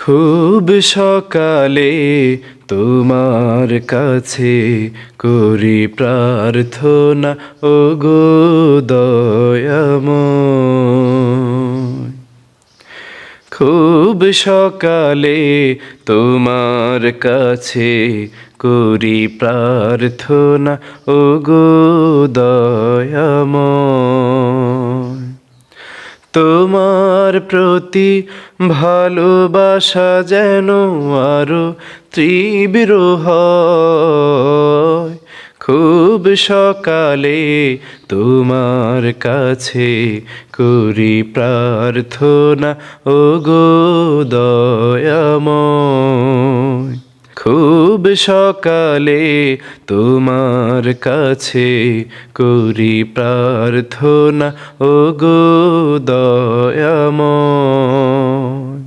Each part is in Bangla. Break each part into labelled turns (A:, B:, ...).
A: খুব সকালে তোমার কাছে করি প্রার্থনা, ওগো দয়াময়। খুব সকালে তোমার কাছে করি প্রার্থনা, ওগো দয়াময়। তোমার প্রতি ভালোবাসা যেন আরো তীব্র হয়। খুব সকালে তোমার কাছে করি প্রার্থনা, ওগো দয়াময়। খুব সকালে তোমার কাছে করি প্রার্থনা, ওগো দয়াময়।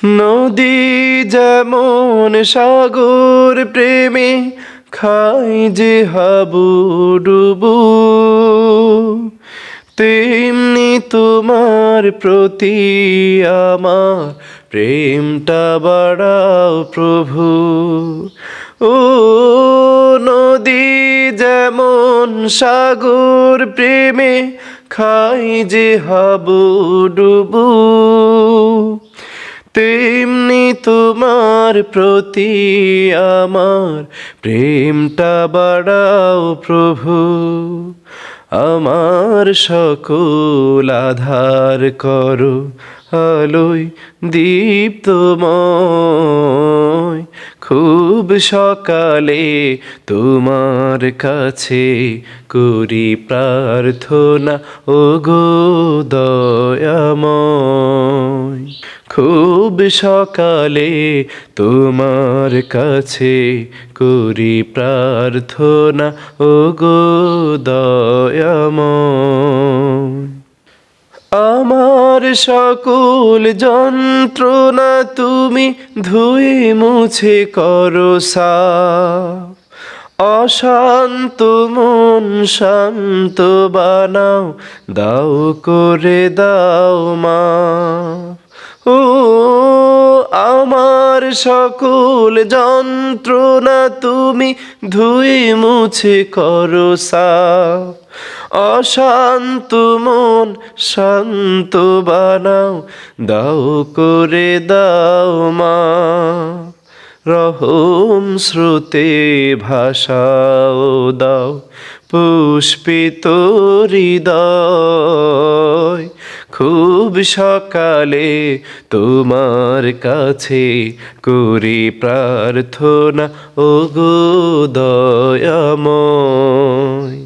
A: নদী যেমন সাগর প্রেমে খাই যে হাবুডুবু, তেমনি তোমার প্রতি আমার প্রেমটা বাড়াও প্রভু। ও নদী যেমন সাগর প্রেমে খাই যে হাবুডুবু, তেমনি তোমার প্রতি আমার প্রেমটা বাড়াও প্রভু। আমার সকল আধার করো আলোয় দীপ্তময়। খুব সকালে তোমার কাছে করি প্রার্থনা, ওগো দয়াময়। খুব সকালে তোমার কাছে করি প্রার্থনা, ওগো দয়াময়। আমার সকল যন্ত্রণা তুমি ধুয়ে মুছে করো সাফ। অশান্ত মন শান্ত বানাও, দাও করে দাও মা। ও আমার সকল যন্ত্রণা তুমি ধুয়ে মুছে করো সাফ। অশান্ত মন শান্ত বানাও, দাও করে দাও মা। রহম স্রোতে ভাষাও দাও পুষ্পিত হৃদয়। খুব সকালে তোমার কাছে করি প্রার্থনা, ওগো দয়াময়।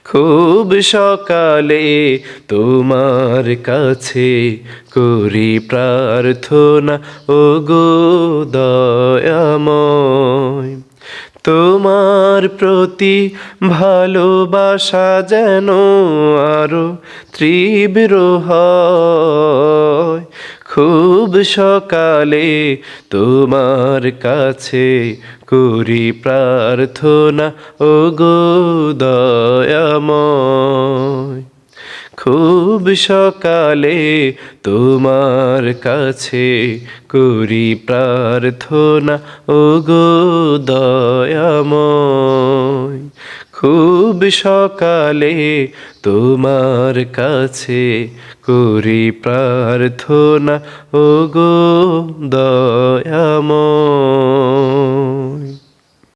A: খুব সকালে তোমার কাছে করি প্রার্থনা, ওগো দয়াময়। তোমার প্রতি ভালোবাসা যেন আরো তীব্র হয়। খুব সকালে তোমার কাছে করি প্রার্থনা, ওগো দয়াময়। খুব সকালে তোমার কাছে করি প্রার্থনা, ওগো দয়াময়। খুব সকালে তোমার কাছে করি প্রার্থনা, ওগো দয়াময়।